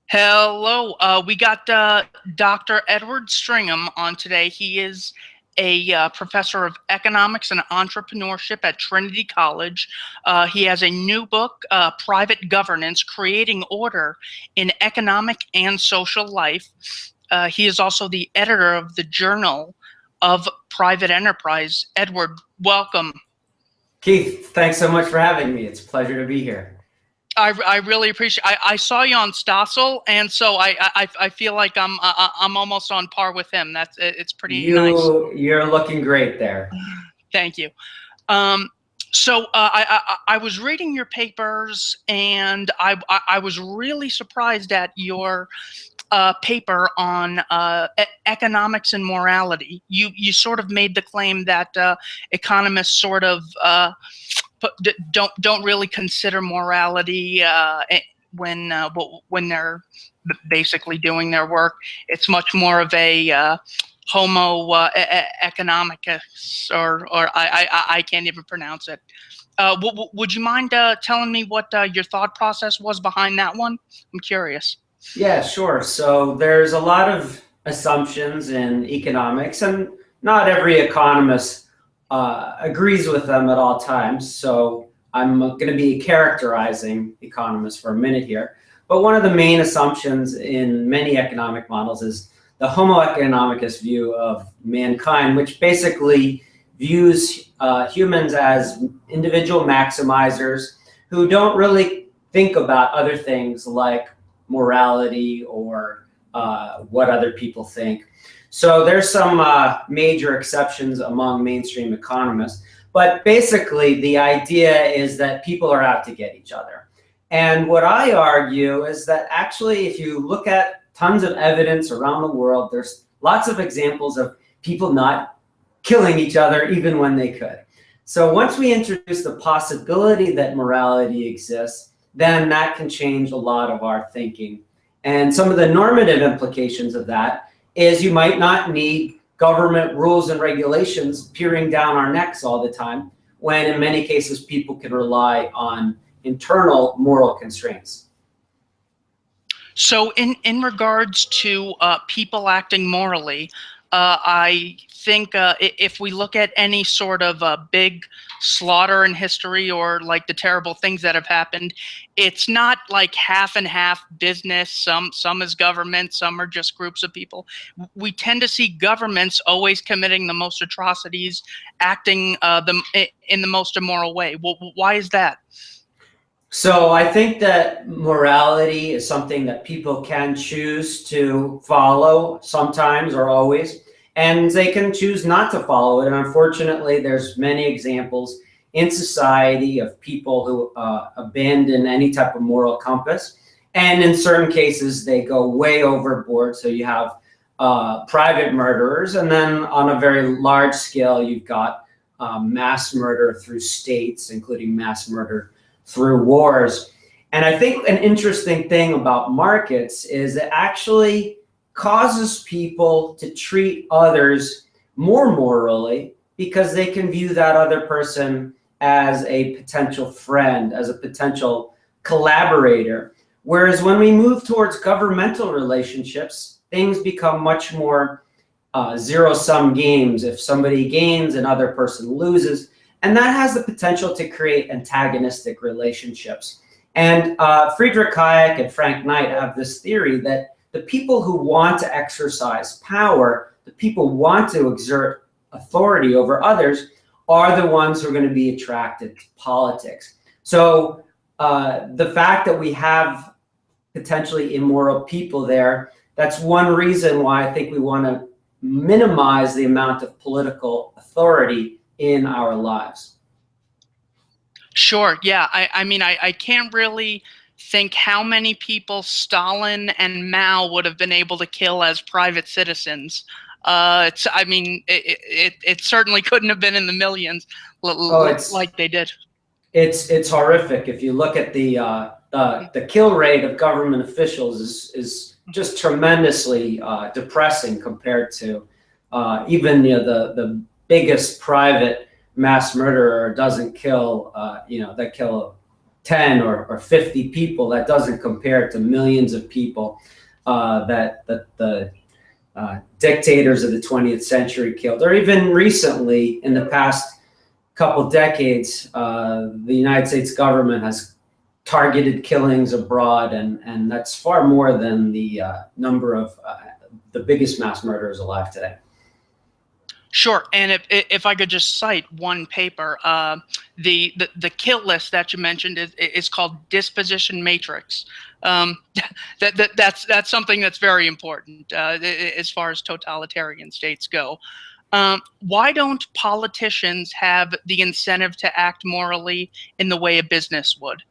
Hello. We got Dr. Edward Stringham on today. He is a professor of economics and entrepreneurship at Trinity College. He has a new book, Private Governance, Creating Order in Economic and Social Life. He is also the editor of the Journal of Private Enterprise. Edward, welcome. Keith, thanks so much for having me. It's a pleasure to be here. I really appreciate. I saw you on Stossel, and so I feel like I'm almost on par with him. It's pretty nice. You're looking great there. Thank you. So I was reading your papers, and I was really surprised at your paper on economics and morality. You sort of made the claim that economists sort of don't really consider morality when they're basically doing their work. It's much more of a homo economicus, or I can't even pronounce it. Would you mind telling me what your thought process was behind that one? I'm curious. Yeah, sure. So there's a lot of assumptions in economics, and not every economist agrees with them at all times. So I'm going to be characterizing economists for a minute here. But one of the main assumptions in many economic models is the Homo economicus view of mankind, which basically views humans as individual maximizers who don't really think about other things like morality or what other people think. So there's some major exceptions among mainstream economists, but basically the idea is that people are out to get each other. And what I argue is that actually, if you look at tons of evidence around the world, there's lots of examples of people not killing each other even when they could. So once we introduce the possibility that morality exists, then that can change a lot of our thinking. And some of the normative implications of that is you might not need government rules and regulations peering down our necks all the time, when in many cases people can rely on internal moral constraints. So in regards to people acting morally, I think if we look at any sort of big slaughter in history, or like the terrible things that have happened, it's not like half and half business. Some is government, some are just groups of people. We tend to see governments always committing the most atrocities, acting in the most immoral way. Well, why is that? So I think that morality is something that people can choose to follow sometimes or always, and they can choose not to follow it. And unfortunately, there's many examples in society of people who abandon any type of moral compass. And in certain cases, they go way overboard. So you have private murderers, and then on a very large scale, you've got mass murder through states, including mass murder through wars. And I think an interesting thing about markets is it actually causes people to treat others more morally, because they can view that other person as a potential friend, as a potential collaborator. Whereas when we move towards governmental relationships, things become much more zero-sum games. If somebody gains, another person loses. And that has the potential to create antagonistic relationships. And Friedrich Hayek and Frank Knight have this theory that the people who want to exercise power, the people who want to exert authority over others, are the ones who are going to be attracted to politics. So the fact that we have potentially immoral people there, that's one reason why I think we want to minimize the amount of political authority in our lives. Sure. Yeah. I mean, I can't really think how many people Stalin and Mao would have been able to kill as private citizens. I mean, it certainly couldn't have been in the millions like they did. It's horrific. If you look at the kill rate of government officials is just tremendously depressing compared to even the biggest private mass murderer doesn't kill, they kill 10 or 50 people. That doesn't compare to millions of people that the dictators of the 20th century killed, or even recently in the past couple decades, the United States government has targeted killings abroad, and that's far more than the number of the biggest mass murderers alive today. Sure, and if I could just cite one paper, the kill list that you mentioned is called disposition matrix. That's something that's very important as far as totalitarian states go. Why don't politicians have the incentive to act morally in the way a business would?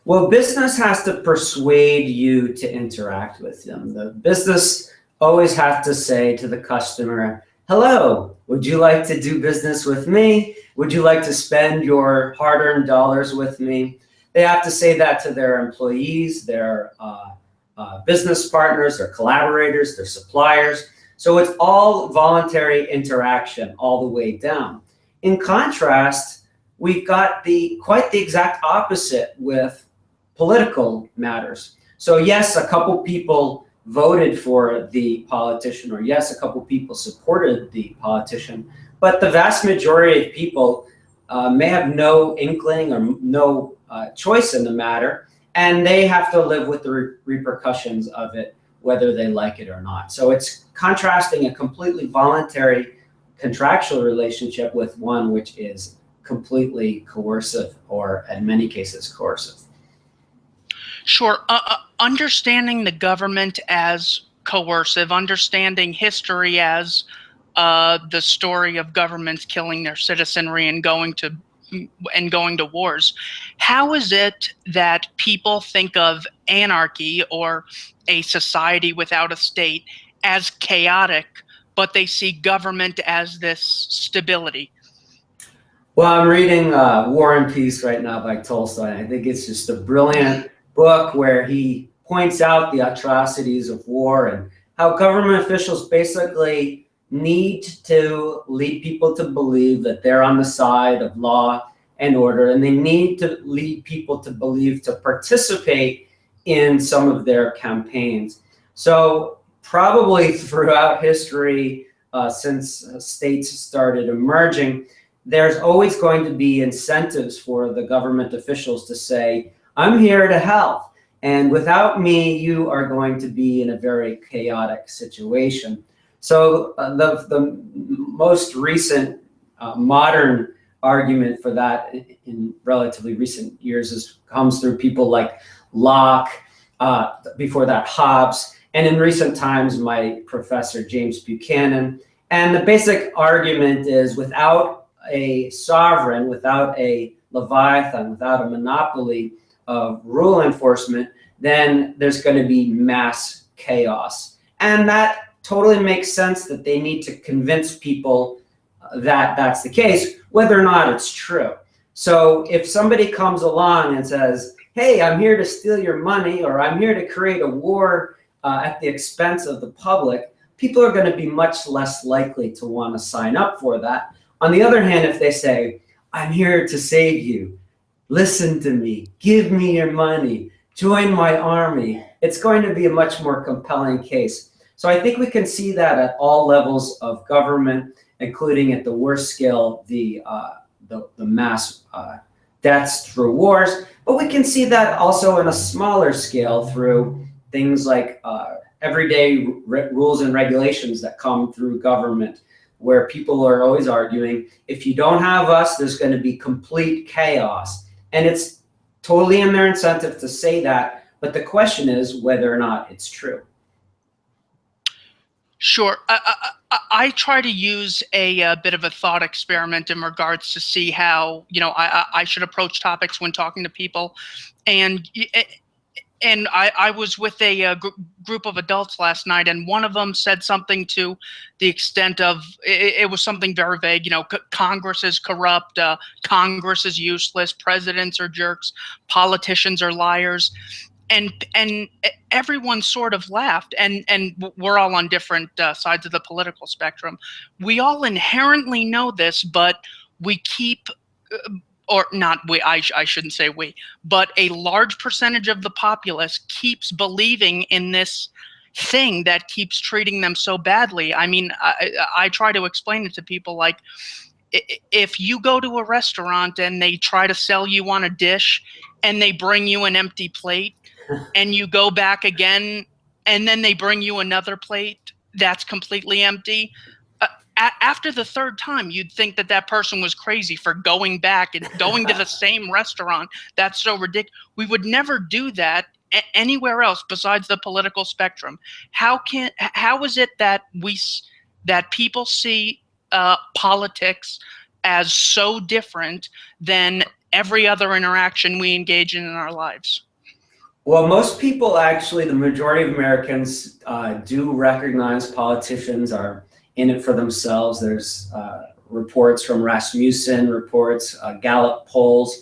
Well, business has to persuade you to interact with them. The business always has to say to the customer, hello, would you like to do business with me? Would you like to spend your hard-earned dollars with me? They have to say that to their employees, their business partners, their collaborators, their suppliers. So it's all voluntary interaction all the way down. In contrast, we've got quite the exact opposite with political matters. So yes, a couple people voted for the politician, or yes, a couple people supported the politician, but the vast majority of people may have no inkling or no choice in the matter, and they have to live with the repercussions of it, whether they like it or not. So it's contrasting a completely voluntary contractual relationship with one which is completely coercive, or in many cases coercive. Sure. Understanding the government as coercive, understanding history as the story of governments killing their citizenry and going to wars. How is it that people think of anarchy or a society without a state as chaotic, but they see government as this stability? Well, I'm reading War and Peace right now by Tolstoy. I think it's just a brilliant book where he points out the atrocities of war and how government officials basically need to lead people to believe that they're on the side of law and order, and they need to lead people to believe to participate in some of their campaigns. So probably throughout history, since states started emerging, there's always going to be incentives for the government officials to say, I'm here to help, and without me, you are going to be in a very chaotic situation. So the most recent modern argument for that in relatively recent years comes through people like Locke, before that Hobbes, and in recent times my professor James Buchanan. And the basic argument is, without a sovereign, without a leviathan, without a monopoly of rule enforcement, then there's going to be mass chaos. And that totally makes sense, that they need to convince people that that's the case, whether or not it's true. So if somebody comes along and says, hey, I'm here to steal your money, or I'm here to create a war at the expense of the public, people are going to be much less likely to want to sign up for that. On the other hand, if they say, I'm here to save you, listen to me, give me your money, join my army, it's going to be a much more compelling case. So I think we can see that at all levels of government, including at the worst scale, the mass deaths through wars. But we can see that also on a smaller scale through things like everyday rules and regulations that come through government, where people are always arguing, if you don't have us, there's going to be complete chaos. And it's totally in their incentive to say that, but the question is whether or not it's true. Sure. I try to use a bit of a thought experiment in regards to see how, I should approach topics when talking to people. And I was with a group of adults last night, and one of them said something to the extent of, it was something very vague, Congress is corrupt, Congress is useless, presidents are jerks, politicians are liars. And everyone sort of laughed, and we're all on different sides of the political spectrum. We all inherently know this, but we keep or not we, I shouldn't say we, but a large percentage of the populace keeps believing in this thing that keeps treating them so badly. I mean, I try to explain it to people like, if you go to a restaurant and they try to sell you on a dish and they bring you an empty plate and you go back again and then they bring you another plate that's completely empty, after the third time, you'd think that that person was crazy for going back and going to the same restaurant. That's so ridiculous. We would never do that anywhere else besides the political spectrum. How is it that that people see politics as so different than every other interaction we engage in our lives? Well, most people actually, the majority of Americans do recognize politicians are in it for themselves. There's reports from Rasmussen, reports, Gallup polls,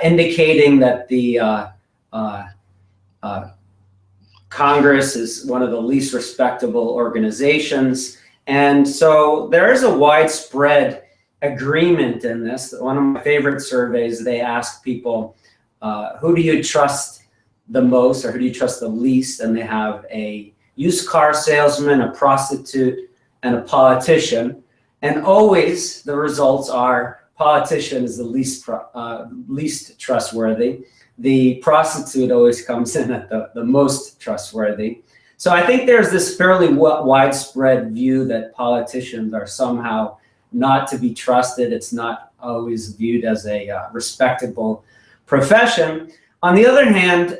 indicating that the Congress is one of the least respectable organizations. And so there is a widespread agreement in this. One of my favorite surveys, they ask people, who do you trust the most or who do you trust the least? And they have a used car salesman, a prostitute, and a politician. And always the results are politician is the least trustworthy. The prostitute always comes in at the most trustworthy. So I think there's this fairly widespread view that politicians are somehow not to be trusted. It's not always viewed as a respectable profession. On the other hand,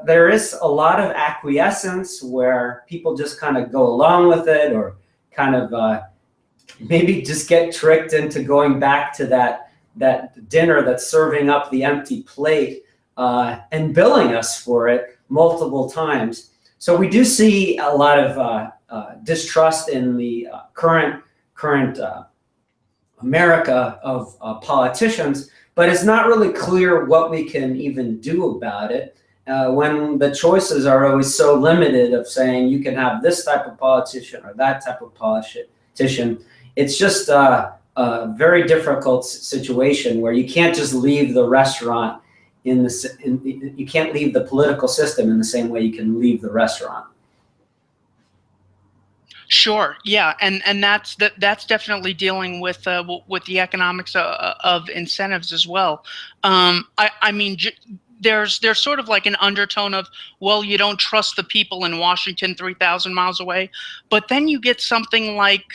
there is a lot of acquiescence where people just kind of go along with it, or kind of maybe just get tricked into going back to that dinner that's serving up the empty plate and billing us for it multiple times. So we do see a lot of distrust in the current America of politicians, but it's not really clear what we can even do about it when the choices are always so limited of saying you can have this type of politician or that type of politician. It's just a very difficult situation where you can't just leave the restaurant you can't leave the political system in the same way you can leave the restaurant. Sure. Yeah, and that's definitely dealing with the economics of incentives as well. I mean, there's sort of like an undertone of, well, you don't trust the people in Washington 3,000 miles away, but then you get something like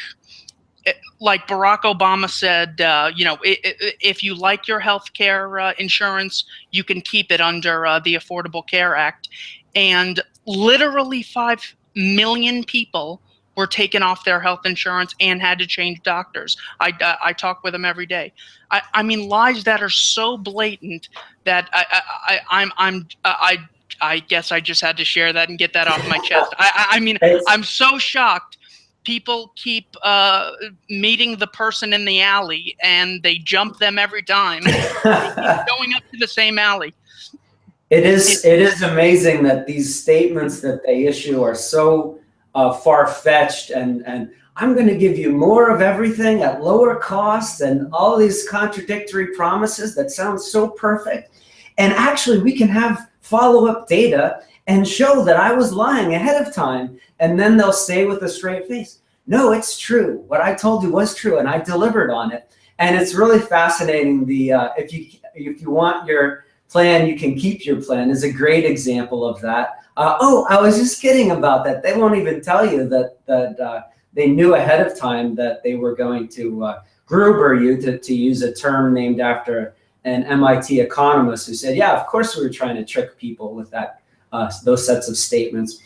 Barack Obama said, you know, if you like your health care insurance, you can keep it under the Affordable Care Act, and literally 5 million people were taken off their health insurance and had to change doctors. I talk with them every day. I mean, lies that are so blatant that I guess I just had to share that and get that off my chest. I mean, I'm so shocked. People keep meeting the person in the alley and they jump them every time. They keep going up to the same alley. It is amazing that these statements that they issue are so far-fetched, and I'm going to give you more of everything at lower cost, and all these contradictory promises that sound so perfect. And actually, we can have follow-up data and show that I was lying ahead of time. And then they'll say with a straight face, no, it's true. What I told you was true, and I delivered on it. And it's really fascinating. If you want your plan, you can keep your plan is a great example of that. Oh, I was just kidding about that. They won't even tell you that they knew ahead of time that they were going to Gruber you, to use a term named after an MIT economist who said, yeah, of course we were trying to trick people with that those sets of statements.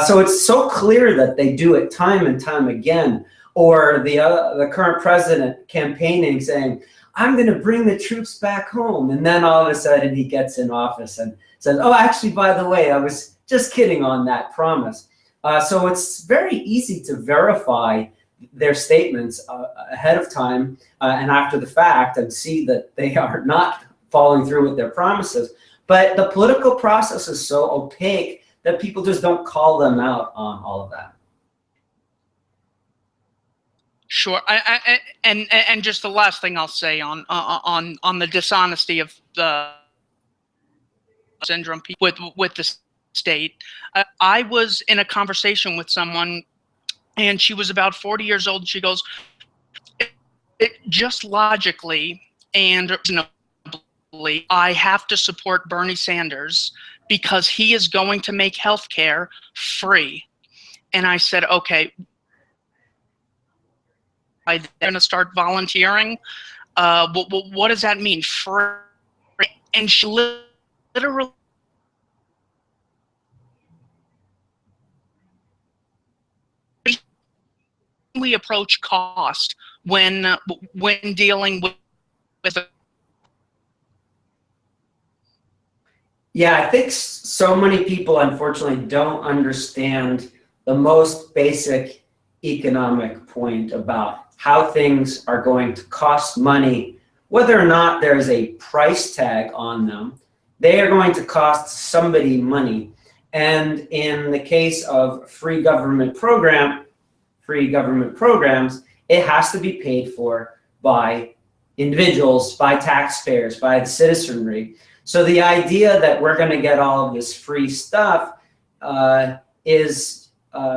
So it's so clear that they do it time and time again. Or the current president campaigning saying, I'm going to bring the troops back home. And then all of a sudden he gets in office and says, oh, actually, by the way, I was just kidding on that promise. So it's very easy to verify their statements ahead of time and after the fact and see that they are not following through with their promises. But the political process is so opaque that people just don't call them out on all of that. Sure. And just the last thing I'll say on the dishonesty of the syndrome with the state. I was in a conversation with someone, and she was about 40 years old. She goes, just logically and reasonably, I have to support Bernie Sanders because he is going to make healthcare free. And I said, okay, I'm going to start volunteering. What does that mean? Free? And she literally approach cost when dealing with Yeah, I think so many people unfortunately don't understand the most basic economic point about how things are going to cost money, whether or not there's a price tag on them. They are going to cost somebody money. And in the case of free government programs, it has to be paid for by individuals, by taxpayers, by the citizenry. So the idea that we're going to get all of this free stuff is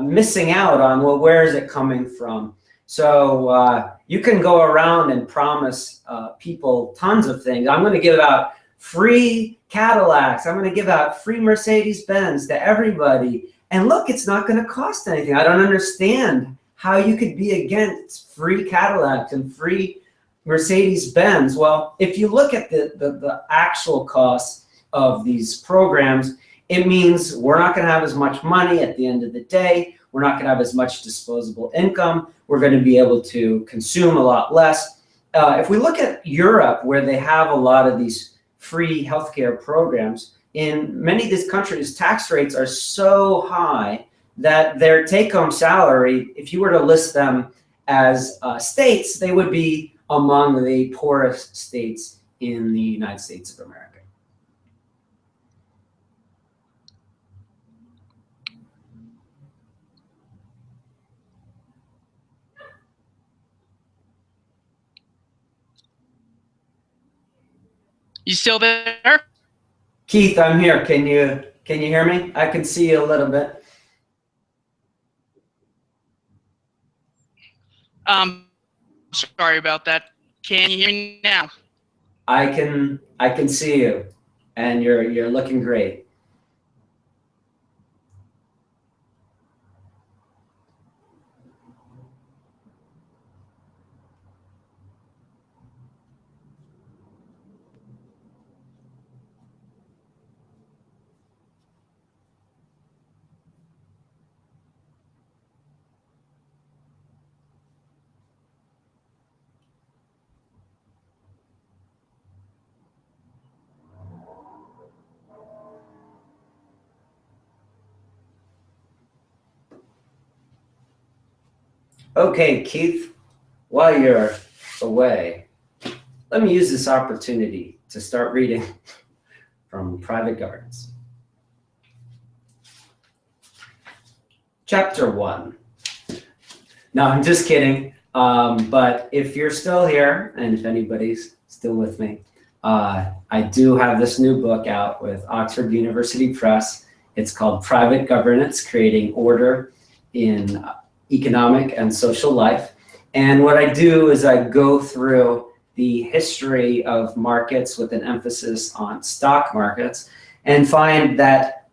missing out on, well, where is it coming from? So you can go around and promise people tons of things. I'm going to give out free Cadillacs. I'm going to give out free Mercedes-Benz to everybody. And look, it's not going to cost anything. I don't understand how you could be against free Cadillacs and free Mercedes-Benz. Well, if you look at the actual costs of these programs, it means we're not going to have as much money at the end of the day. We're not going to have as much disposable income. We're going to be able to consume a lot less. If we look at Europe, where they have a lot of these free healthcare programs, in many of these countries, tax rates are so high that their take-home salary, if you were to list them as states, they would be among the poorest states in the United States of America. You still there? Keith, I'm here. Can you hear me? I can see you a little bit. Sorry about that. Can you hear me now? I can see you, and you're looking great. Okay, Keith, while you're away, let me use this opportunity to start reading from Private Governance. Chapter 1. No, I'm just kidding. But if you're still here, and if anybody's still with me, I do have this new book out with Oxford University Press. It's called Private Governance, Creating Order in Economic and Social Life. And what I do is I go through the history of markets with an emphasis on stock markets, and find that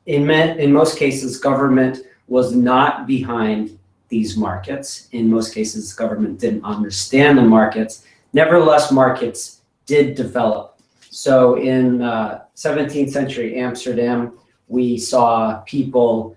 in most cases, government was not behind these markets. In most cases, government didn't understand the markets. Nevertheless, markets did develop. So in 17th century Amsterdam, we saw people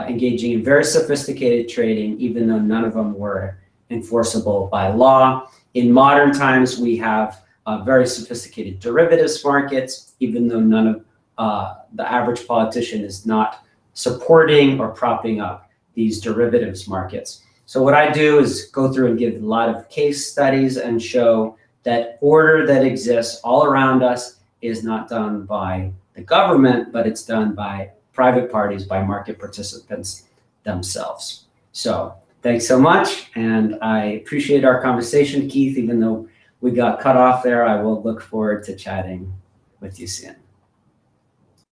engaging in very sophisticated trading, even though none of them were enforceable by law. In modern times, we have very sophisticated derivatives markets, even though none of the average politician is not supporting or propping up these derivatives markets. So what I do is go through and give a lot of case studies and show that order that exists all around us is not done by the government, but it's done by private parties, by market participants themselves. So Thanks so much, and I appreciate our conversation, Keith. Even though we got cut off there, I will look forward to chatting with you soon.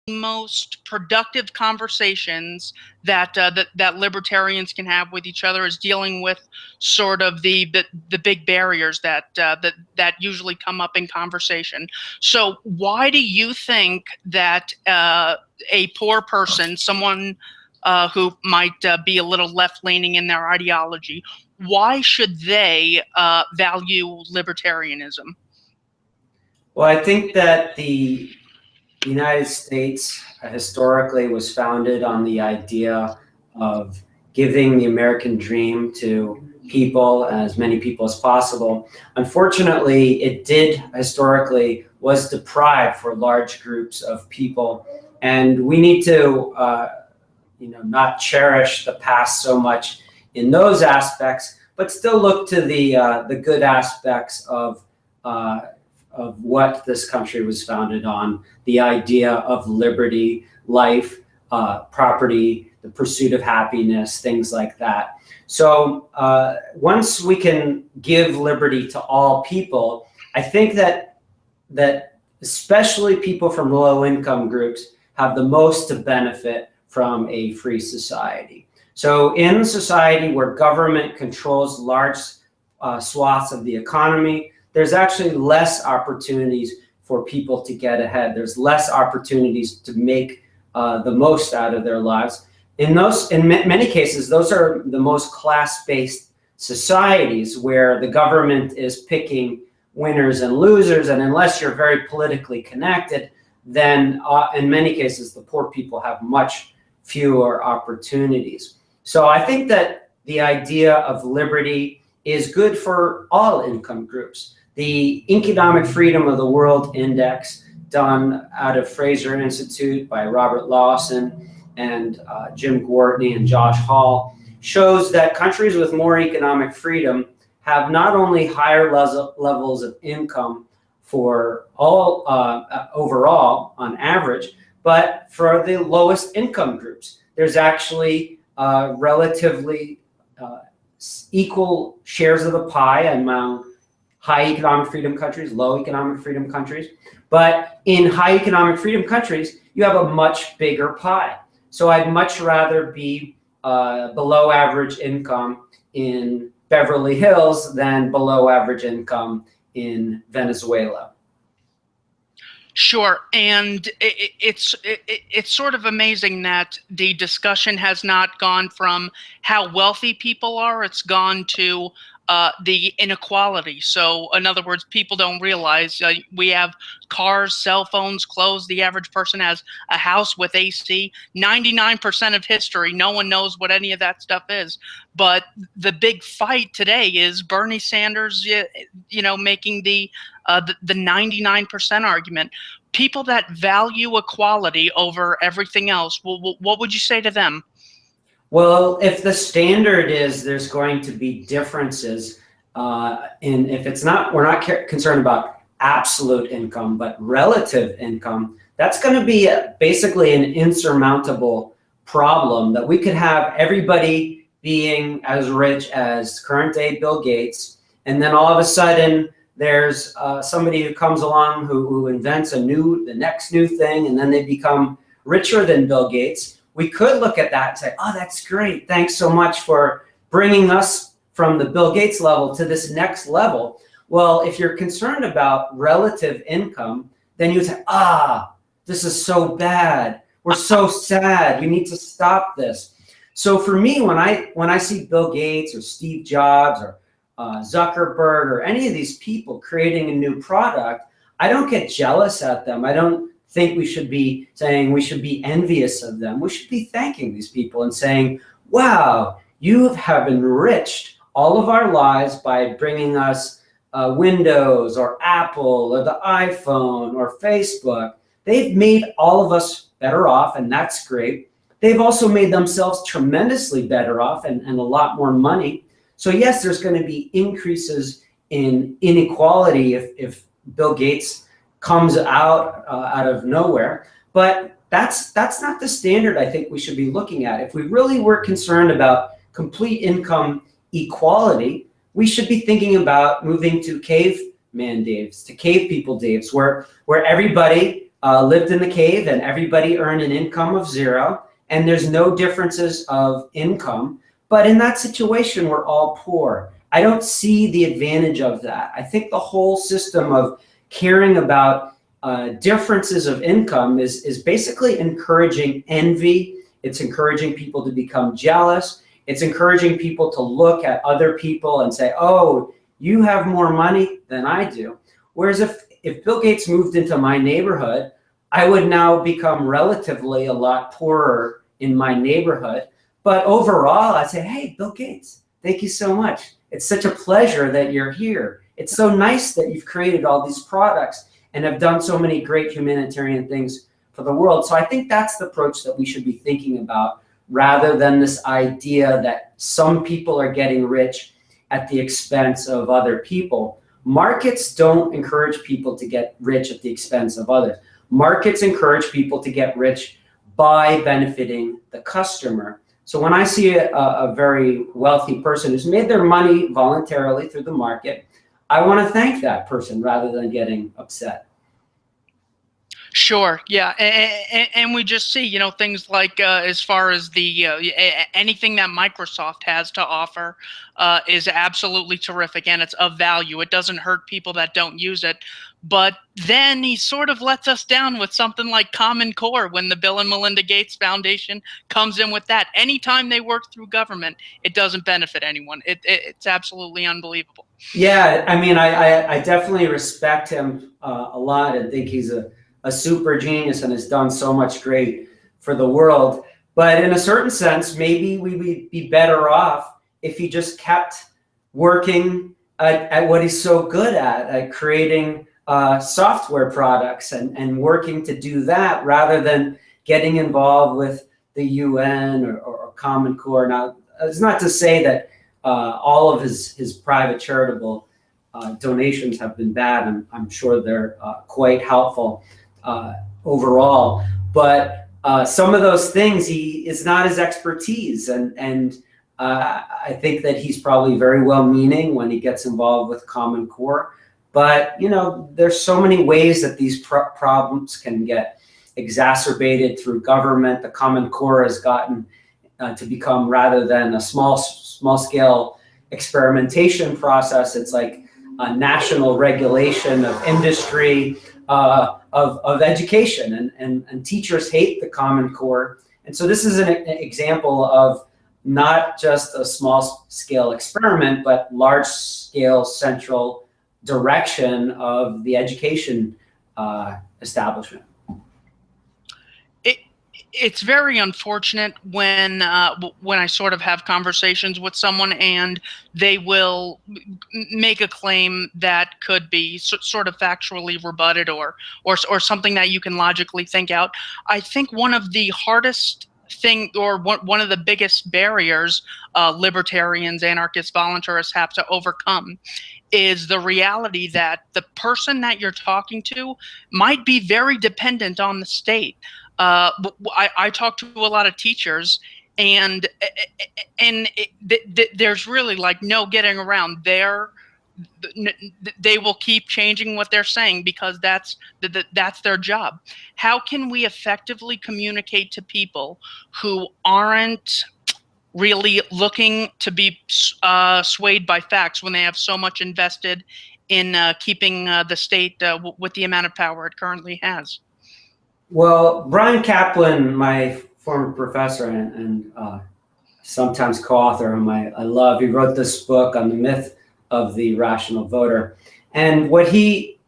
Most productive conversations that libertarians can have with each other is dealing with sort of the big barriers that usually come up in conversation. So why do you think that a poor person, someone who might be a little left-leaning in their ideology, why should they value libertarianism? Well, I think that the United States historically was founded on the idea of giving the American dream to people, as many people as possible. Unfortunately, it did historically was deprived for large groups of people, and we need to not cherish the past so much in those aspects, but still look to the good aspects of what this country was founded on, the idea of liberty, life, property, the pursuit of happiness, things like that. So once we can give liberty to all people, I think that especially people from low-income groups have the most to benefit from a free society. So in a society where government controls large swaths of the economy, there's actually less opportunities for people to get ahead. There's less opportunities to make the most out of their lives. In many cases, those are the most class-based societies where the government is picking winners and losers, and unless you're very politically connected, then in many cases, the poor people have much fewer opportunities. So I think that the idea of liberty is good for all income groups. The Economic Freedom of the World Index, done out of Fraser Institute by Robert Lawson and Jim Gwartney and Josh Hall, shows that countries with more economic freedom have not only higher levels of income for all overall on average, but for the lowest income groups. There's actually relatively equal shares of the pie among high economic freedom countries, low economic freedom countries. But in high economic freedom countries, you have a much bigger pie. So I'd much rather be below average income in Beverly Hills than below average income in Venezuela. Sure, and it's sort of amazing that the discussion has not gone from how wealthy people are, it's gone to the inequality. So in other words, people don't realize we have cars, cell phones, clothes. The average person has a house with AC. 99% of history, no one knows what any of that stuff is. But the big fight today is Bernie Sanders, making the 99% argument. People that value equality over everything else, what would you say to them? Well, if the standard is there's going to be differences, and if it's not, we're not concerned about absolute income, but relative income, that's going to be basically an insurmountable problem, that we could have everybody being as rich as current day Bill Gates, and then all of a sudden there's somebody who comes along who invents the next new thing, and then they become richer than Bill Gates. We could look at that and say, oh, that's great. Thanks so much for bringing us from the Bill Gates level to this next level. Well, if you're concerned about relative income, then you would say, this is so bad. We're so sad. We need to stop this. So for me, when I see Bill Gates or Steve Jobs or Zuckerberg or any of these people creating a new product, I don't get jealous at them. I don't think we should be saying we should be envious of them. We should be thanking these people and saying, wow, you have enriched all of our lives by bringing us Windows or Apple or the iPhone or Facebook. They've made all of us better off, and that's great. They've also made themselves tremendously better off and a lot more money. So yes, there's going to be increases in inequality if Bill Gates comes out of nowhere, but that's not the standard I think we should be looking at. If we really were concerned about complete income equality, we should be thinking about moving to caveman days, to cave people days, where everybody lived in the cave and everybody earned an income of 0, and there's no differences of income. But in that situation, we're all poor. I don't see the advantage of that. I think the whole system of caring about differences of income is basically encouraging envy. It's encouraging people to become jealous. It's encouraging people to look at other people and say, oh, you have more money than I do. Whereas if Bill Gates moved into my neighborhood, I would now become relatively a lot poorer in my neighborhood. But overall, I'd say, hey, Bill Gates, thank you so much. It's such a pleasure that you're here. It's so nice that you've created all these products and have done so many great humanitarian things for the world. So I think that's the approach that we should be thinking about, rather than this idea that some people are getting rich at the expense of other people. Markets don't encourage people to get rich at the expense of others. Markets encourage people to get rich by benefiting the customer. So when I see a very wealthy person who's made their money voluntarily through the market, I want to thank that person rather than getting upset. Sure. Yeah. And we just see, things like as far as the anything that Microsoft has to offer is absolutely terrific, and it's of value. It doesn't hurt people that don't use it. But then he sort of lets us down with something like Common Core when the Bill and Melinda Gates Foundation comes in with that. Anytime they work through government, it doesn't benefit anyone. It's absolutely unbelievable. Yeah, I mean, I definitely respect him a lot and think he's a super genius and has done so much great for the world. But in a certain sense, maybe we would be better off if he just kept working at what he's so good at creating software products and working to do that, rather than getting involved with the UN or Common Core. Now, it's not to say that all of his private charitable donations have been bad, and I'm sure they're quite helpful overall, but some of those things is not his expertise, and I think that he's probably very well-meaning when he gets involved with Common Core. But there's so many ways that these problems can get exacerbated through government. The Common Core has gotten to become, rather than a small-scale experimentation process, it's like a national regulation of industry, of education, and teachers hate the Common Core. And so this is an example of not just a small-scale experiment, but large-scale central direction of the education establishment. It's very unfortunate when I sort of have conversations with someone and they will make a claim that could be sort of factually rebutted or something that you can logically think out. I think one of the hardest thing, or one of the biggest barriers libertarians, anarchists, voluntarists have to overcome is the reality that the person that you're talking to might be very dependent on the state. I talk to a lot of teachers, and there's really like no getting around. They will keep changing what they're saying because that's their job. How can we effectively communicate to people who aren't really looking to be swayed by facts when they have so much invested in keeping the state with the amount of power it currently has? Well, Brian Kaplan, my former professor and sometimes co-author whom I love, he wrote this book on the myth of the rational voter. And what he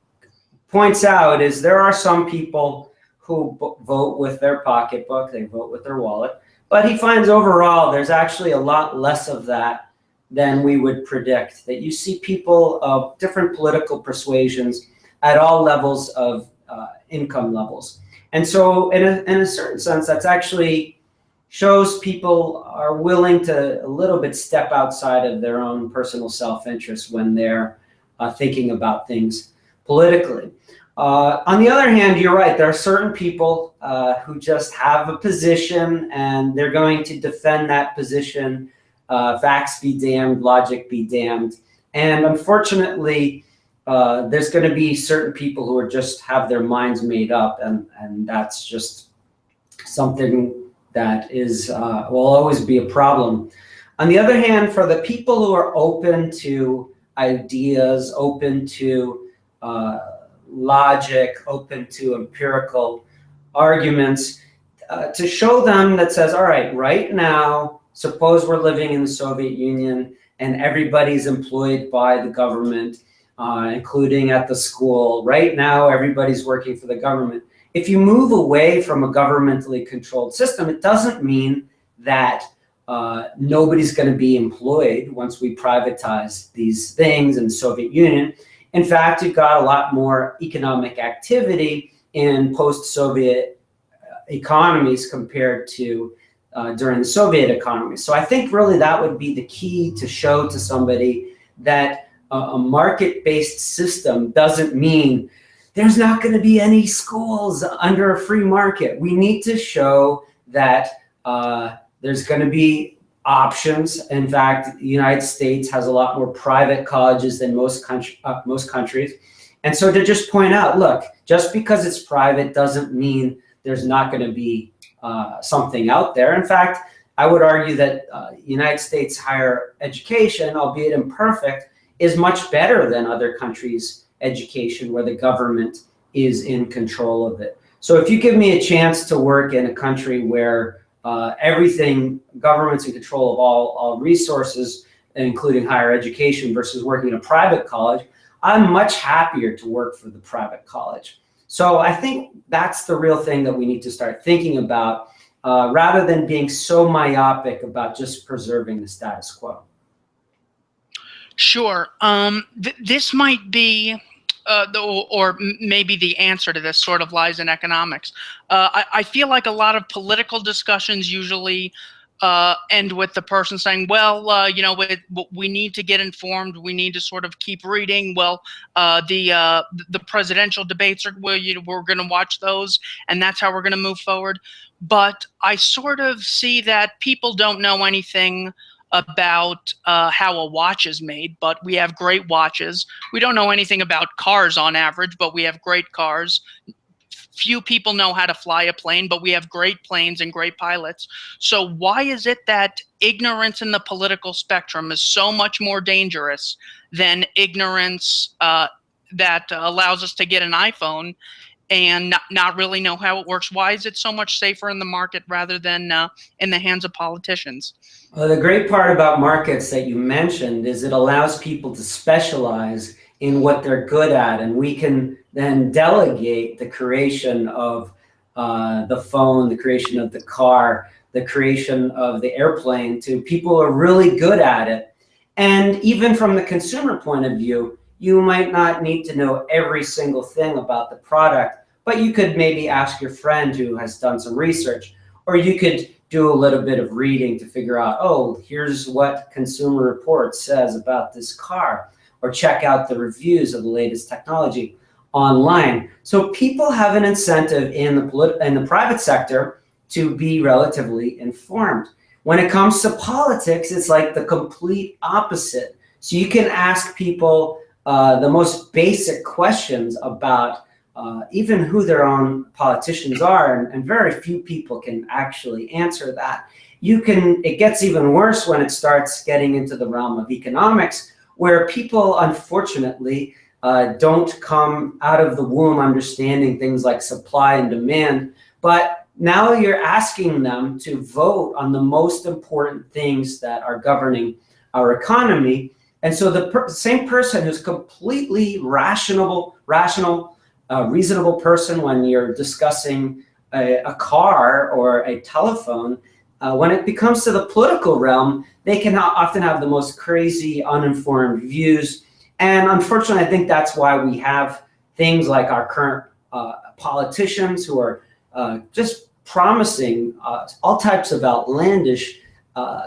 points out is there are some people who vote with their pocketbook, they vote with their wallet, but he finds overall there's actually a lot less of that than we would predict, that you see people of different political persuasions at all levels of income levels. And so in a certain sense, that's actually shows people are willing to a little bit step outside of their own personal self-interest when they're thinking about things politically. On the other hand, you're right, there are certain people who just have a position and they're going to defend that position facts be damned, logic be damned. And unfortunately, there's going to be certain people who are just have their minds made up, and that's just something that is will always be a problem. On the other hand, for the people who are open to ideas, open to logic, open to empirical arguments, to show them that says, all right now, suppose we're living in the Soviet Union and everybody's employed by the government, including at the school. Right now, everybody's working for the government. If you move away from a governmentally controlled system, it doesn't mean that nobody's going to be employed once we privatize these things in the Soviet Union. In fact, you've got a lot more economic activity in post-Soviet economies compared to during the Soviet economy. So I think really that would be the key to show to somebody that a market-based system doesn't mean there's not going to be any schools under a free market. We need to show that there's going to be options. In fact, the United States has a lot more private colleges than most countries. And so to just point out, look, just because it's private doesn't mean there's not going to be something out there. In fact, I would argue that United States higher education, albeit imperfect, is much better than other countries' education where the government is in control of it. So if you give me a chance to work in a country where government's in control of all resources, including higher education, versus working in a private college, I'm much happier to work for the private college. So I think that's the real thing that we need to start thinking about, rather than being so myopic about just preserving the status quo. Sure. This might be, or maybe the answer to this sort of lies in economics. I feel like a lot of political discussions usually end with the person saying, well, you know, we need to get informed. We need to sort of keep reading. Well, the presidential debates we're going to watch those, and that's how we're going to move forward. But I sort of see that people don't know anything about how a watch is made, but we have great watches. We don't know anything about cars on average, but we have great cars. Few people know how to fly a plane, but we have great planes and great pilots. So why is it that ignorance in the political spectrum is so much more dangerous than ignorance that allows us to get an iPhone and not really know how it works? Why is it so much safer in the market rather than in the hands of politicians? Well, the great part about markets that you mentioned is it allows people to specialize in what they're good at, and we can then delegate the creation of the phone, the creation of the car, the creation of the airplane to people who are really good at it. And even from the consumer point of view, you might not need to know every single thing about the product, but you could maybe ask your friend who has done some research, or you could do a little bit of reading to figure out, oh, here's what Consumer Reports says about this car, or check out the reviews of the latest technology online. So people have an incentive in the private sector to be relatively informed. When it comes to politics, it's like the complete opposite. So you can ask people the most basic questions about even who their own politicians are, and very few people can actually answer that. It gets even worse when it starts getting into the realm of economics, where people, unfortunately, don't come out of the womb understanding things like supply and demand, but now you're asking them to vote on the most important things that are governing our economy. And so the same person who's completely reasonable person when you're discussing a car or a telephone, when it becomes to the political realm, they can often have the most crazy, uninformed views. And unfortunately, I think that's why we have things like our current politicians who are just promising all types of outlandish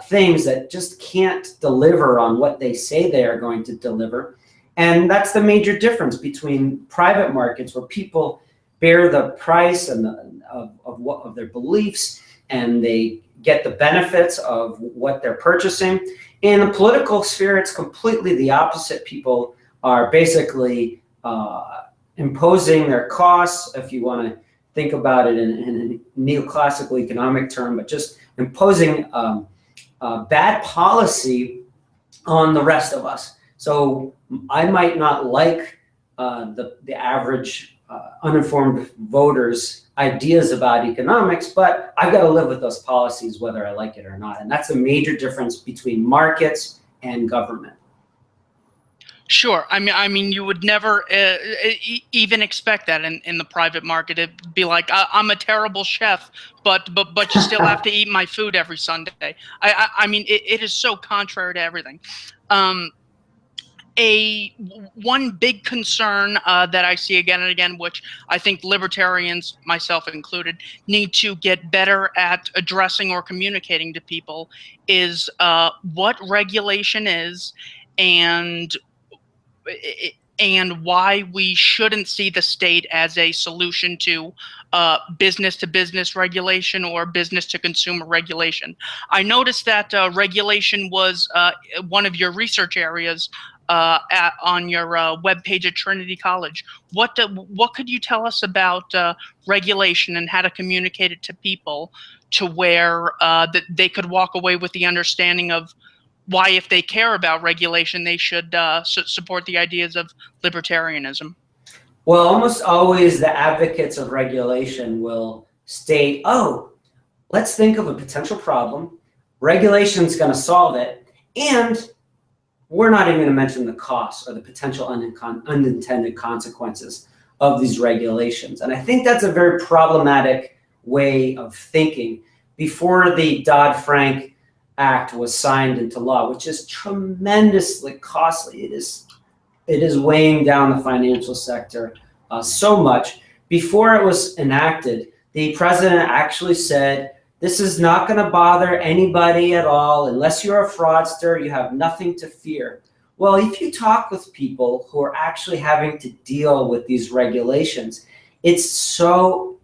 things that just can't deliver on what they say they are going to deliver. And that's the major difference between private markets, where people bear the price and of their beliefs, and they get the benefits of what they're purchasing. In the political sphere, it's completely the opposite. People are basically imposing their costs, if you want to think about it in a neoclassical economic term, but just imposing bad policy on the rest of us. So I might not like the average uninformed voter's ideas about economics, but I've got to live with those policies whether I like it or not. And that's a major difference between markets and government. Sure. I mean, you would never even expect that in the private market. It'd be like, I'm a terrible chef, but you still have to eat my food every Sunday. I mean, it is so contrary to everything. One big concern that I see again and again, which I think libertarians, myself included, need to get better at addressing or communicating to people is what regulation is, and why we shouldn't see the state as a solution to business-to-business regulation or business-to-consumer regulation. I noticed that regulation was one of your research areas on your webpage at Trinity College. What could you tell us about regulation and how to communicate it to people to where that they could walk away with the understanding of why, if they care about regulation, they should support the ideas of libertarianism? Well, almost always the advocates of regulation will state, oh, let's think of a potential problem. Regulation's going to solve it. And we're not even going to mention the costs or the potential unintended consequences of these regulations. And I think that's a very problematic way of thinking. Before the Dodd-Frank Act was signed into law, which is tremendously costly. It is weighing down the financial sector so much. Before it was enacted, the president actually said, this is not going to bother anybody at all. Unless you're a fraudster, you have nothing to fear. Well, if you talk with people who are actually having to deal with these regulations, it's so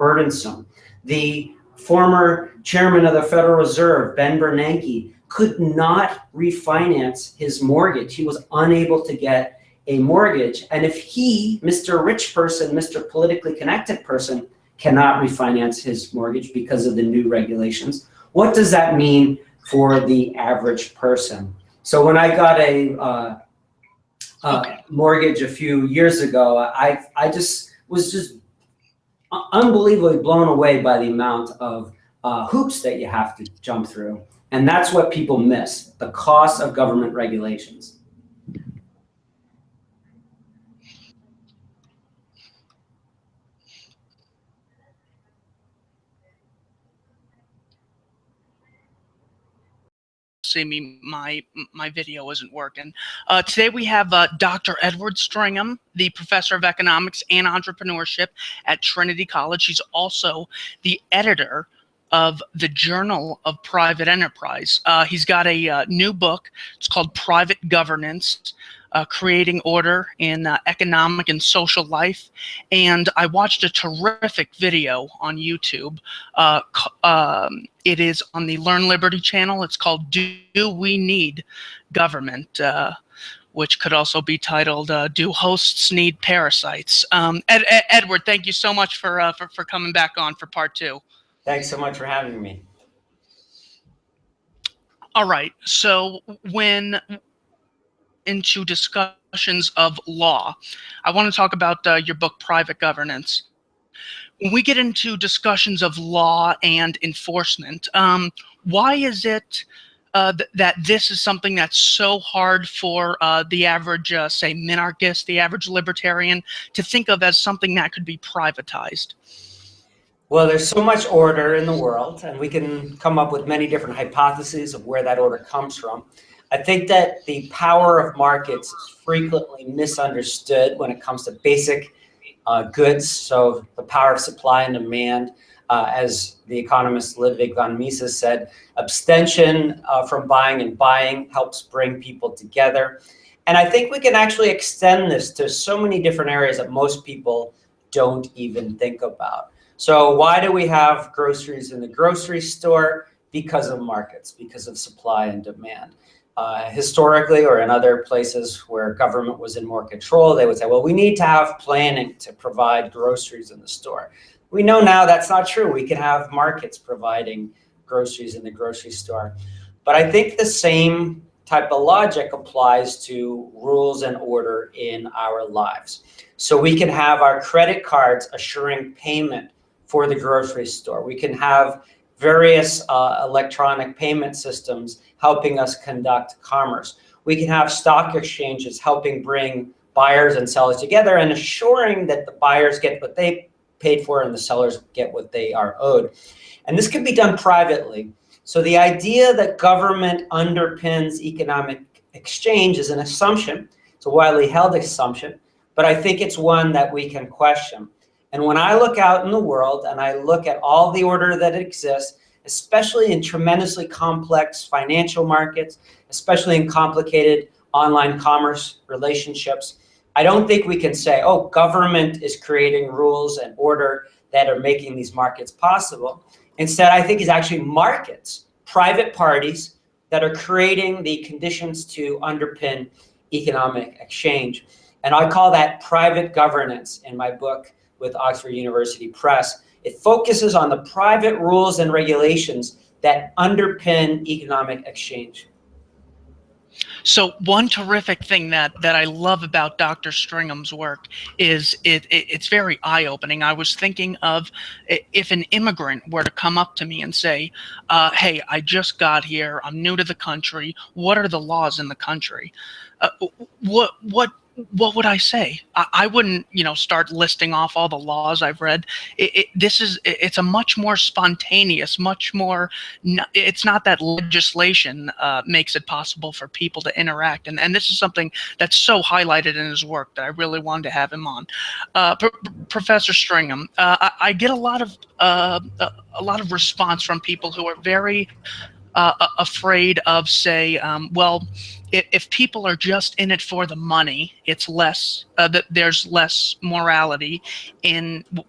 burdensome. The former chairman of the Federal Reserve, Ben Bernanke, could not refinance his mortgage. He was unable to get a mortgage. And if he, Mr. Rich Person, Mr. Politically Connected Person, cannot refinance his mortgage because of the new regulations, what does that mean for the average person? So when I got a mortgage a few years ago, I was unbelievably blown away by the amount of hoops that you have to jump through. And that's what people miss, the cost of government regulations. See me, my video isn't working. Today we have Dr. Edward Stringham, the professor of economics and entrepreneurship at Trinity College. He's also the editor of the Journal of Private Enterprise. He's got a new book. It's called Private Governance, Creating Order in Economic and Social Life. And I watched a terrific video on YouTube. It is on the Learn Liberty channel. It's called Do We Need Government? Which could also be titled Do Hosts Need Parasites? Edward, thank you so much for coming back on for part 2. Thanks so much for having me. All right, so when into discussions of law, I want to talk about your book, Private Governance. When we get into discussions of law and enforcement, why is it that this is something that's so hard for the average, say, minarchist, the average libertarian, to think of as something that could be privatized? Well, there's so much order in the world, and we can come up with many different hypotheses of where that order comes from. I think that the power of markets is frequently misunderstood when it comes to basic goods. So the power of supply and demand, as the economist Ludwig von Mises said, abstention from buying and buying helps bring people together. And I think we can actually extend this to so many different areas that most people don't even think about. So why do we have groceries in the grocery store? Because of markets, because of supply and demand. Historically, or in other places where government was in more control, they would say, well, we need to have planning to provide groceries in the store. We know now that's not true. We can have markets providing groceries in the grocery store. But I think the same type of logic applies to rules and order in our lives. So we can have our credit cards assuring payment for the grocery store. We can have various electronic payment systems helping us conduct commerce. We can have stock exchanges helping bring buyers and sellers together and assuring that the buyers get what they paid for and the sellers get what they are owed. And this can be done privately. So the idea that government underpins economic exchange is an assumption. It's a widely held assumption, but I think it's one that we can question. And when I look out in the world and I look at all the order that exists, especially in tremendously complex financial markets, especially in complicated online commerce relationships, I don't think we can say, oh, government is creating rules and order that are making these markets possible. Instead, I think it's actually markets, private parties that are creating the conditions to underpin economic exchange. And I call that private governance in my book with Oxford University Press. It focuses on the private rules and regulations that underpin economic exchange. So one terrific thing that I love about Dr. Stringham's work is it's very eye-opening. I was thinking of if an immigrant were to come up to me and say, hey, I just got here, I'm new to the country, what are the laws in the country? What would I say? I wouldn't, start listing off all the laws I've read. It's a much more spontaneous, much more. It's not that legislation makes it possible for people to interact, and this is something that's so highlighted in his work that I really wanted to have him on. Professor Stringham, I get a lot of response from people who are very afraid of, say, well, if people are just in it for the money, it's less that there's less morality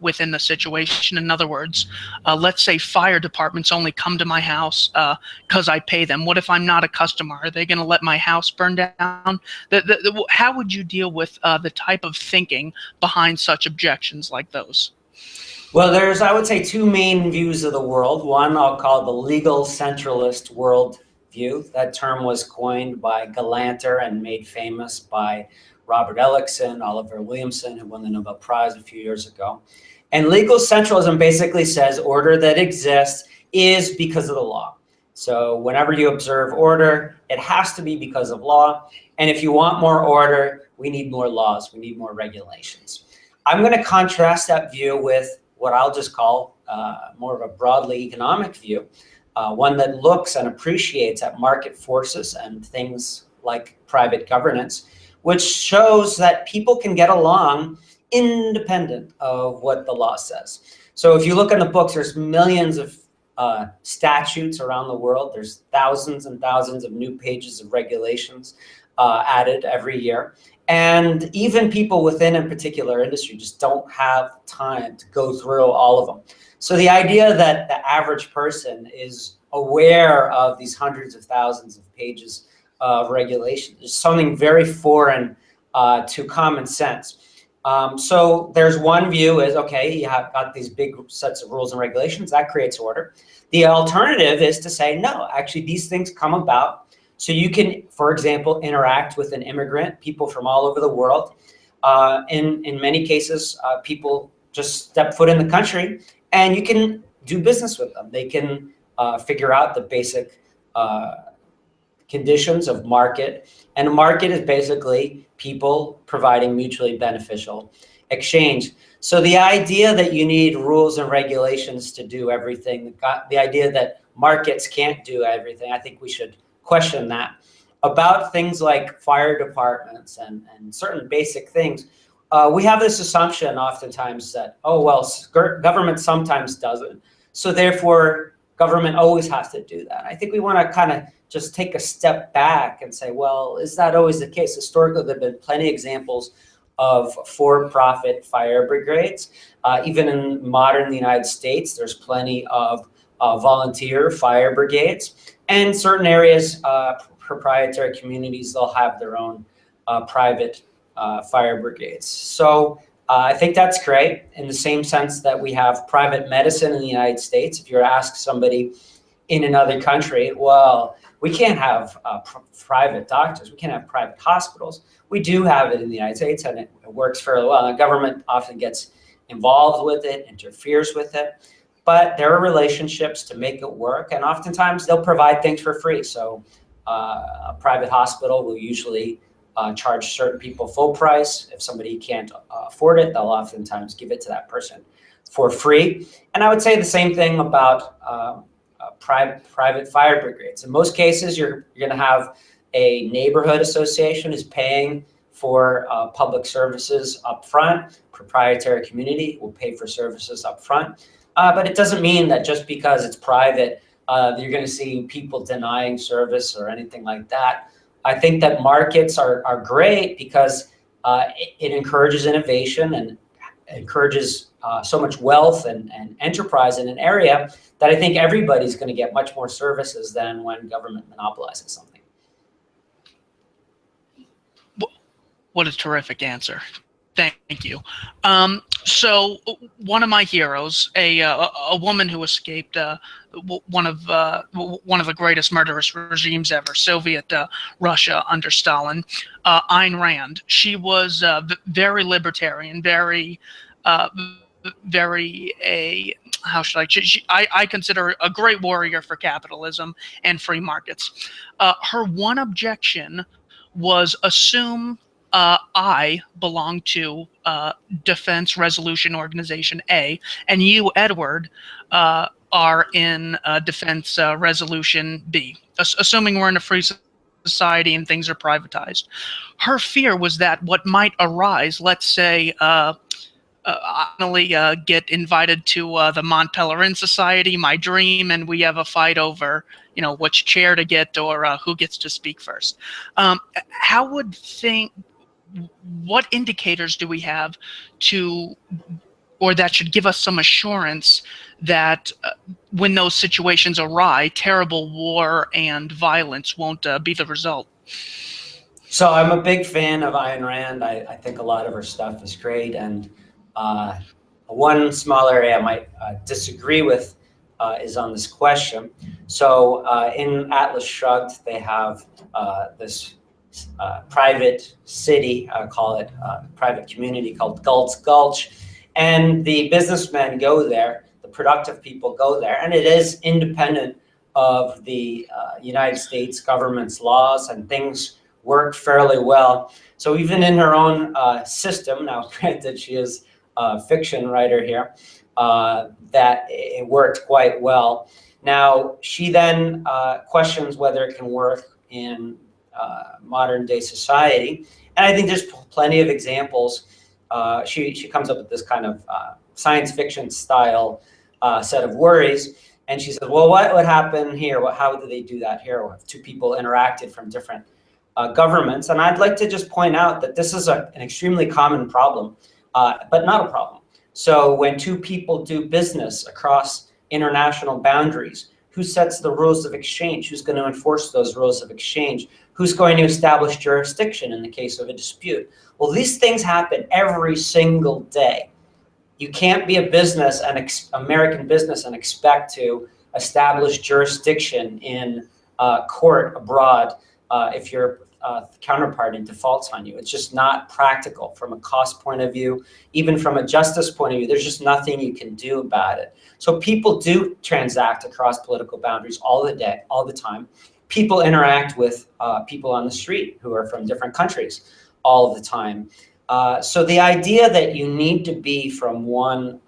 within the situation. In other words, let's say fire departments only come to my house because I pay them. What if I'm not a customer? Are they going to let my house burn down? How would you deal with the type of thinking behind such objections like those? Well, there's, I would say, two main views of the world. One I'll call the legal centralist world view. That term was coined by Galanter and made famous by Robert Ellickson, Oliver Williamson, who won the Nobel Prize a few years ago. And legal centralism basically says order that exists is because of the law. So whenever you observe order, it has to be because of law. And if you want more order, we need more laws, we need more regulations. I'm going to contrast that view with what I'll just call more of a broadly economic view, one that looks and appreciates at market forces and things like private governance, which shows that people can get along independent of what the law says. So if you look in the books, there's millions of statutes around the world. There's thousands and thousands of new pages of regulations added every year. And even people within a particular industry just don't have time to go through all of them. So the idea that the average person is aware of these hundreds of thousands of pages of regulation is something very foreign to common sense. So there's one view is, okay, you have got these big sets of rules and regulations, that creates order. The alternative is to say, no, actually these things come about so you can, for example, interact with an immigrant, people from all over the world. In many cases, people just step foot in the country and you can do business with them. They can figure out the basic conditions of market. And a market is basically people providing mutually beneficial exchange. So the idea that you need rules and regulations to do everything, the idea that markets can't do everything, I think we should question that. About things like fire departments and certain basic things, we have this assumption oftentimes that, oh, well, government sometimes doesn't, so therefore government always has to do that. I think we want to kind of just take a step back and say, well, is that always the case? Historically, there have been plenty of examples of for-profit fire brigades. Even in modern United States, there's plenty of volunteer fire brigades. And certain areas, proprietary communities, they'll have their own private fire brigades. So I think that's great in the same sense that we have private medicine in the United States. If you ask somebody in another country, well, we can't have private doctors, we can't have private hospitals. We do have it in the United States, and it works fairly well. The government often gets involved with it, interferes with it, but there are relationships to make it work, and oftentimes they'll provide things for free. So a private hospital will usually charge certain people full price. If somebody can't afford it, they'll oftentimes give it to that person for free. And I would say the same thing about private fire brigades. In most cases, you're going to have a neighborhood association is paying for public services up front. Proprietary community will pay for services up front. But it doesn't mean that just because it's private, you're going to see people denying service or anything like that. I think that markets are great because it encourages innovation and encourages so much wealth and enterprise in an area that I think everybody's going to get much more services than when government monopolizes something. What a terrific answer. Thank you. So one of my heroes, a woman who escaped one of the greatest murderous regimes ever, Soviet Russia under Stalin, Ayn Rand. She was very libertarian, very I consider her a great warrior for capitalism and free markets. Her one objection was assume I belong to Defense Resolution Organization A, and you, Edward, are in Defense Resolution B, assuming we're in a free society and things are privatized. Her fear was that what might arise, let's say, I get invited to the Mont Pelerin Society, my dream, and we have a fight over, which chair to get or who gets to speak first. What indicators do we have that should give us some assurance that when those situations arise, terrible war and violence won't be the result? So I'm a big fan of Ayn Rand. I think a lot of her stuff is great. And one small area I might disagree with is on this question. So in Atlas Shrugged, they have this private city, call it private community called Galt's Gulch. And the businessmen go there, the productive people go there, and it is independent of the United States government's laws, and things work fairly well. So even in her own system, now granted she is a fiction writer here, that it worked quite well. Now she then questions whether it can work in modern day society. And I think there's plenty of examples. She comes up with this kind of science fiction style set of worries. And she says, well, what would happen here? How do they do that here? If two people interacted from different governments. And I'd like to just point out that this is an extremely common problem, but not a problem. So when two people do business across international boundaries, who sets the rules of exchange? Who's going to enforce those rules of exchange? Who's going to establish jurisdiction in the case of a dispute? Well, these things happen every single day. You can't be a business, American business, and expect to establish jurisdiction in court abroad if your counterparty defaults on you. It's just not practical from a cost point of view. Even from a justice point of view, there's just nothing you can do about it. So people do transact across political boundaries all the time. People interact with people on the street who are from different countries all the time. So the idea that you need to be from one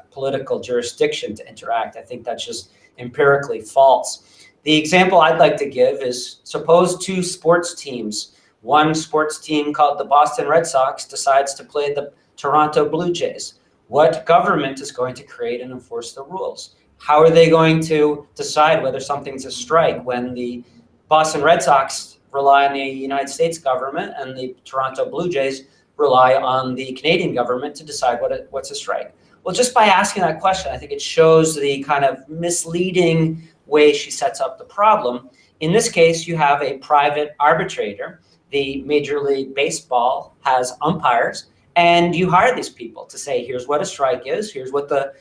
political jurisdiction to interact, I think that's just empirically false. The example I'd like to give is, suppose two sports teams, one sports team called the Boston Red Sox decides to play the Toronto Blue Jays. What government is going to create and enforce the rules? How are they going to decide whether something's a strike when the Boston Red Sox rely on the United States government and the Toronto Blue Jays rely on the Canadian government to decide what's a strike? Well, just by asking that question, I think it shows the kind of misleading way she sets up the problem. In this case, you have a private arbitrator. The Major League Baseball has umpires, and you hire these people to say, here's what a strike is, here's what the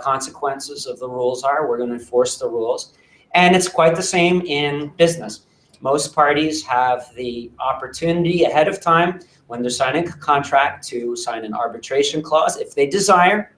consequences of the rules are, we're going to enforce the rules. And it's quite the same in business. Most parties have the opportunity ahead of time when they're signing a contract to sign an arbitration clause if they desire.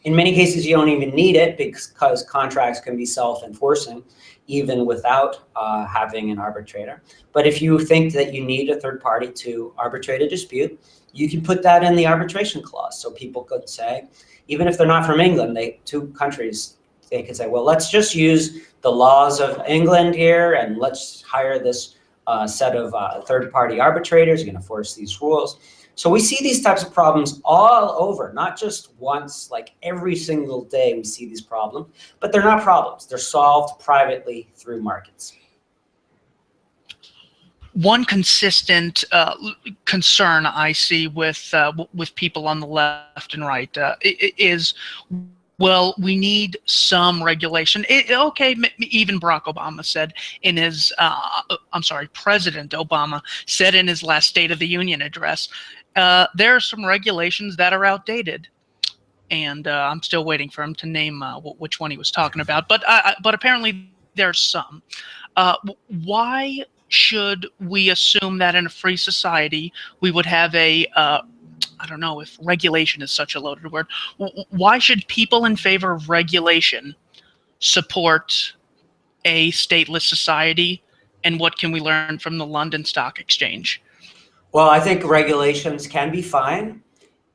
In many cases, you don't even need it because contracts can be self-enforcing even without having an arbitrator. But if you think that you need a third party to arbitrate a dispute, you can put that in the arbitration clause. So people could say, even if they're not from England, two countries, they could say, well, let's just use the laws of England here and let's hire this set of third-party arbitrators who are going to enforce these rules. So we see these types of problems all over, not just once, like every single day we see these problems, but they're not problems. They're solved privately through markets. One consistent concern I see with people on the left and right is, well, we need some regulation. Okay, even Barack Obama said in his, President Obama said in his last State of the Union address, there are some regulations that are outdated. And I'm still waiting for him to name which one he was talking about. But apparently there's some. Why should we assume that in a free society we would have a I don't know if regulation is such a loaded word. Why should people in favor of regulation support a stateless society? And what can we learn from the London Stock Exchange? Well, I think regulations can be fine,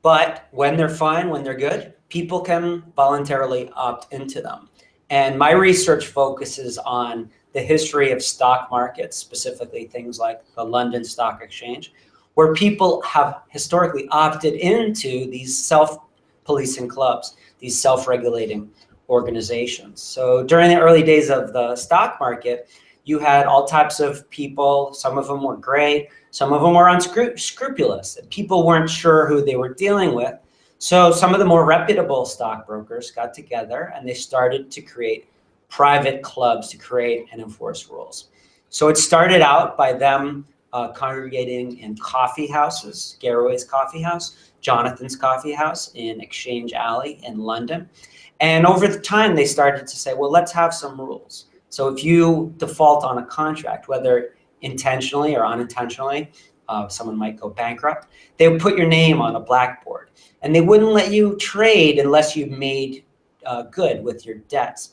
but when they're fine, when they're good, people can voluntarily opt into them. And my research focuses on the history of stock markets, specifically things like the London Stock Exchange, where people have historically opted into these self-policing clubs, these self-regulating organizations. So during the early days of the stock market, you had all types of people. Some of them were great, some of them were unscrupulous, and people weren't sure who they were dealing with. So some of the more reputable stockbrokers got together and they started to create private clubs to create and enforce rules. So it started out by them congregating in coffee houses, Garraway's Coffee House, Jonathan's Coffee House in Exchange Alley in London. And over the time, they started to say, well, let's have some rules. So if you default on a contract, whether intentionally or unintentionally, someone might go bankrupt, they would put your name on a blackboard. And they wouldn't let you trade unless you made good with your debts.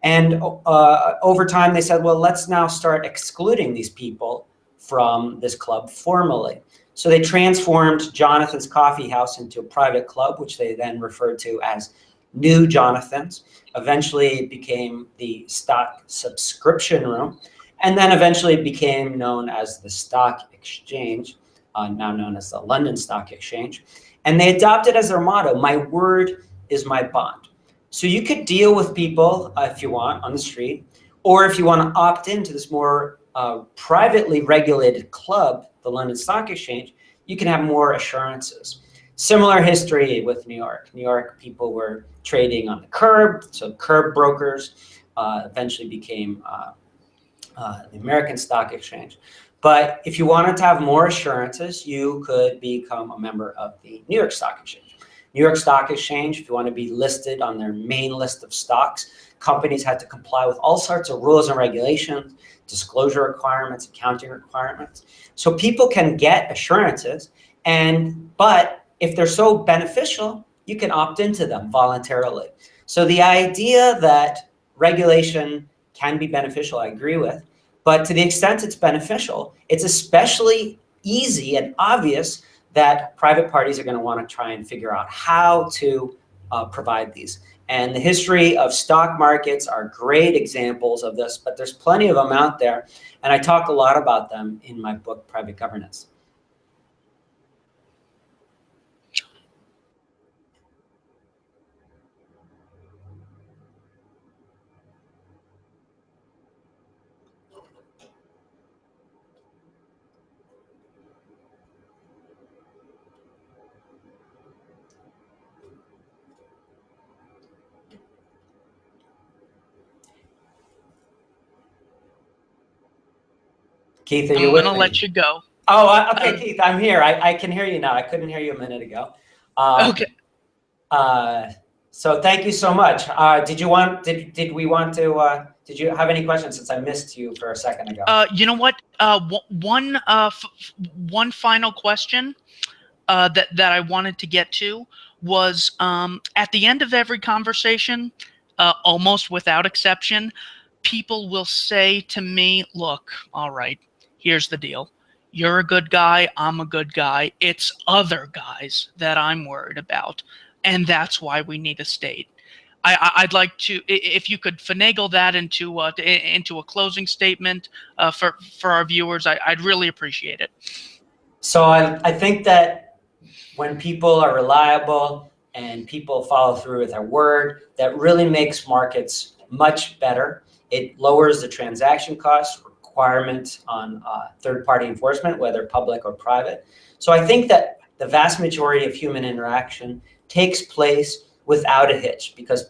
And over time, they said, well, let's now start excluding these people from this club formally. So they transformed Jonathan's Coffee House into a private club, which they then referred to as New Jonathan's. Eventually, it became the Stock Subscription Room, and then eventually it became known as the Stock Exchange, now known as the London Stock Exchange. And they adopted as their motto, my word is my bond. So you could deal with people if you want on the street, or if you want to opt into this more privately regulated club, the London Stock Exchange, you can have more assurances. Similar history with New York. New York people were trading on the curb, so curb brokers eventually became the American Stock Exchange. But if you wanted to have more assurances, you could become a member of the New York Stock Exchange. New York Stock Exchange, if you want to be listed on their main list of stocks, companies had to comply with all sorts of rules and regulations, disclosure requirements, accounting requirements. So people can get assurances, but if they're so beneficial, you can opt into them voluntarily. So the idea that regulation can be beneficial, I agree with, but to the extent it's beneficial, it's especially easy and obvious that private parties are going to want to try and figure out how to provide these. And the history of stock markets are great examples of this, but there's plenty of them out there. And I talk a lot about them in my book, Private Governance. Keith, are you I'm with gonna me? let you go. Oh, okay, Keith, I'm here. I can hear you now. I couldn't hear you a minute ago. Okay. So thank you so much. Did you have any questions since I missed you for a second ago? You know what? One final question that I wanted to get to was at the end of every conversation, almost without exception, people will say to me, "Look, all right, here's the deal. You're a good guy. I'm a good guy. It's other guys that I'm worried about, and that's why we need a state." I'd like to, if you could finagle that into a closing statement for our viewers, I'd really appreciate it. So I think that when people are reliable and people follow through with their word, that really makes markets much better. It lowers the transaction costs, requirements on third-party enforcement, whether public or private. So I think that the vast majority of human interaction takes place without a hitch, because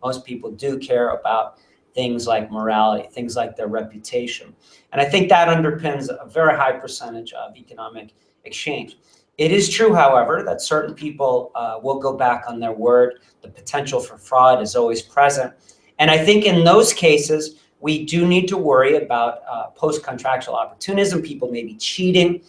most people do care about things like morality, things like their reputation. And I think that underpins a very high percentage of economic exchange. It is true, however, that certain people will go back on their word. The potential for fraud is always present. And I think in those cases, we do need to worry about post-contractual opportunism. People may be cheating.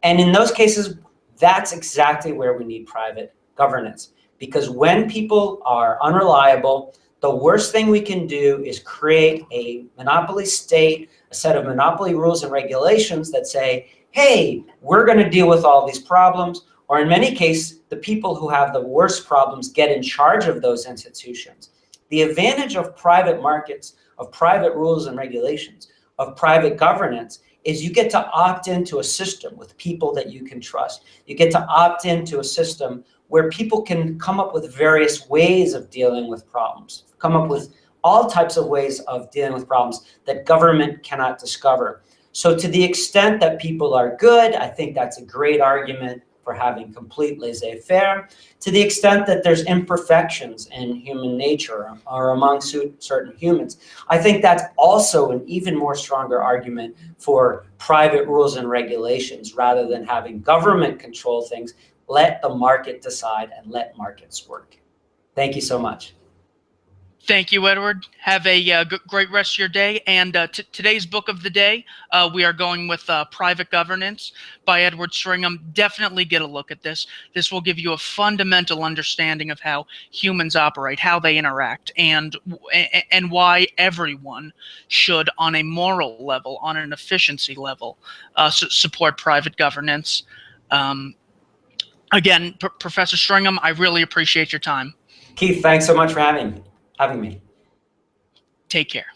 And in those cases, that's exactly where we need private governance. Because when people are unreliable, the worst thing we can do is create a monopoly state, a set of monopoly rules and regulations that say, hey, we're going to deal with all these problems. Or in many cases, the people who have the worst problems get in charge of those institutions. The advantage of private markets, of private rules and regulations, of private governance is you get to opt into a system with people that you can trust. You get to opt into a system where people can come up with various ways of dealing with problems, come up with all types of ways of dealing with problems that government cannot discover. So to the extent that people are good, I think that's a great argument for having complete laissez-faire. To the extent that there's imperfections in human nature or among certain humans, I think that's also an even more stronger argument for private rules and regulations rather than having government control things. Let the market decide and let markets work. Thank you so much. Thank you, Edward. Have a great rest of your day. And today's book of the day, we are going with Private Governance by Edward Stringham. Definitely get a look at this. This will give you a fundamental understanding of how humans operate, how they interact, and why everyone should, on a moral level, on an efficiency level, support private governance. Again, Professor Stringham, I really appreciate your time. Keith, thanks so much for having me. Take care.